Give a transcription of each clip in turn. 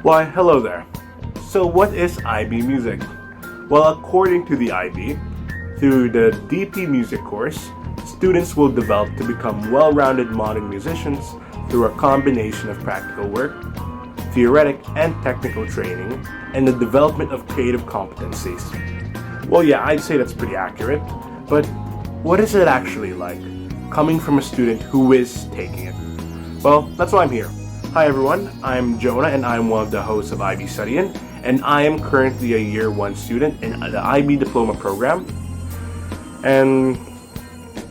Why, hello there. So what is IB Music? Well, according to the IB, through the DP Music course, students will develop to become well-rounded modern musicians through a combination of practical work, theoretic and technical training, and the development of creative competencies. Well, yeah, I'd say that's pretty accurate, but what is it actually like, coming from a student who is taking it? Well, that's why I'm here. Hi everyone, I'm Jonah and I'm one of the hosts of IB Studying, and I am currently a Year 1 student in the IB Diploma program. And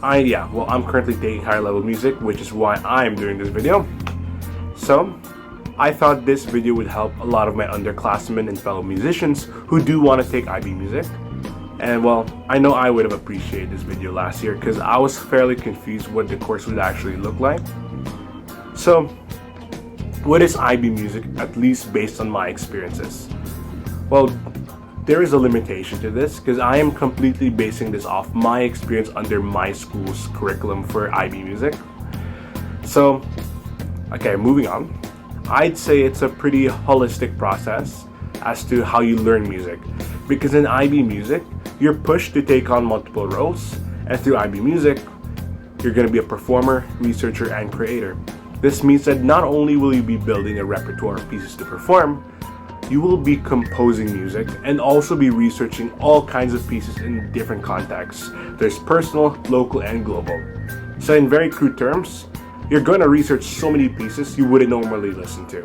I'm currently taking higher level music, which is why I'm doing this video. So, I thought this video would help a lot of my underclassmen and fellow musicians who do want to take IB Music. And well, I know I would have appreciated this video last year because I was fairly confused what the course would actually look like. So, what is IB Music, at least based on my experiences? Well, there is a limitation to this because I am completely basing this off my experience under my school's curriculum for IB Music. So, okay, moving on. I'd say it's a pretty holistic process as to how you learn music, because in IB Music, you're pushed to take on multiple roles, and through IB Music, you're going to be a performer, researcher, and creator. This means that not only will you be building a repertoire of pieces to perform, you will be composing music and also be researching all kinds of pieces in different contexts. There's personal, local, and global. So in very crude terms, you're going to research so many pieces you wouldn't normally listen to.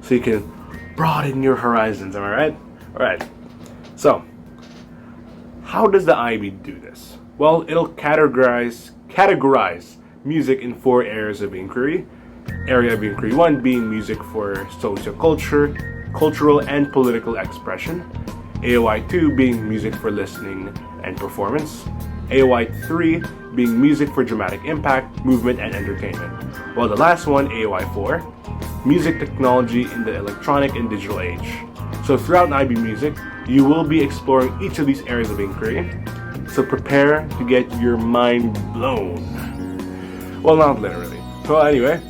So you can broaden your horizons, am I right? Alright, so how does the IB do this? Well, it'll categorize music in 4 areas of inquiry. Area of inquiry 1 being music for socioculture, cultural and political expression. AOI 2 being music for listening and performance. AOI 3 being music for dramatic impact, movement, and entertainment. While the last one, AOI 4, music technology in the electronic and digital age. So throughout IB Music, you will be exploring each of these areas of inquiry. So prepare to get your mind blown. Well, not literally. Well, anyway,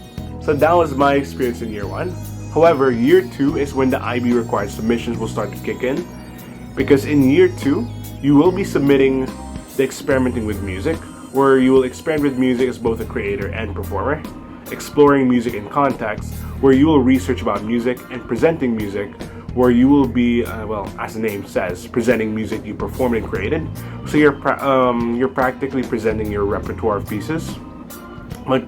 so that was my experience in Year 1. However, Year 2 is when the IB required submissions will start to kick in, because in Year 2, you will be submitting the experimenting with music, where you will experiment with music as both a creator and performer, exploring music in context, where you will research about music, and presenting music, where you will be, as the name says, presenting music you performed and created. So you're practically presenting your repertoire of pieces. But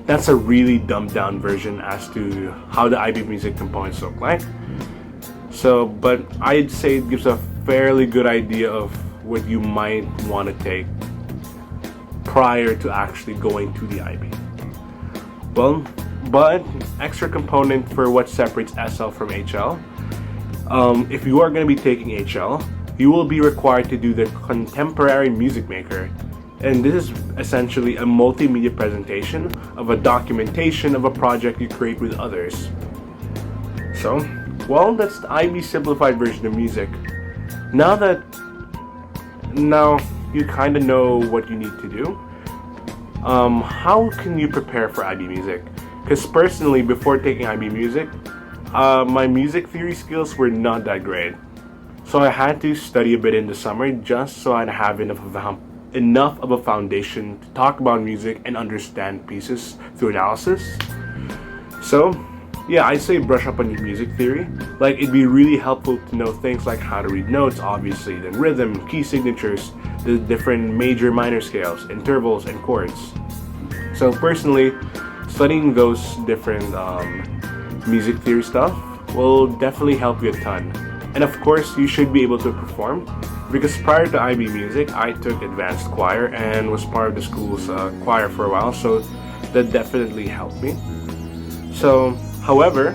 that's a really dumbed down version as to how the IB Music components look like. So, but I'd say it gives a fairly good idea of what you might want to take prior to actually going to the IB. Well, but extra component for what separates SL from HL. If you are going to be taking HL, you will be required to do the Contemporary Music Maker. And this is essentially a multimedia presentation of a documentation of a project you create with others. So, well, that's the IB simplified version of music. Now you kind of know what you need to do. How can you prepare for IB Music? Because personally, before taking IB Music, my music theory skills were not that great. So I had to study a bit in the summer just so I'd have enough of a foundation to talk about music and understand pieces through analysis. So, yeah, I'd say brush up on your music theory. Like, it'd be really helpful to know things like how to read notes, obviously, then rhythm, key signatures, the different major minor scales, intervals, and chords. So personally, studying those different music theory stuff will definitely help you a ton. And of course, you should be able to perform, because prior to IB Music, I took advanced choir and was part of the school's choir for a while, so that definitely helped me. So, however,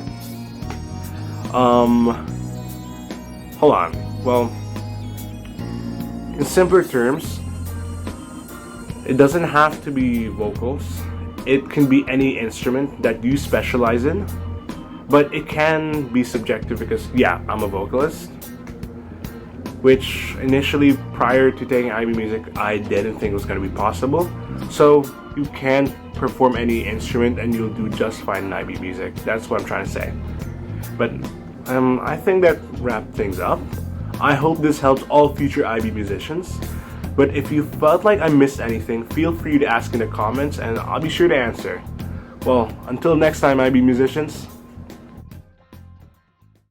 hold on. Well, in simpler terms, it doesn't have to be vocals. It can be any instrument that you specialize in, but it can be subjective because, yeah, I'm a vocalist, which initially, prior to taking IB Music, I didn't think was going to be possible. So you can perform any instrument and you'll do just fine in IB Music. That's what I'm trying to say. But I think that wrapped things up. I hope this helps all future IB musicians. But if you felt like I missed anything, feel free to ask in the comments and I'll be sure to answer. Well, until next time, IB musicians,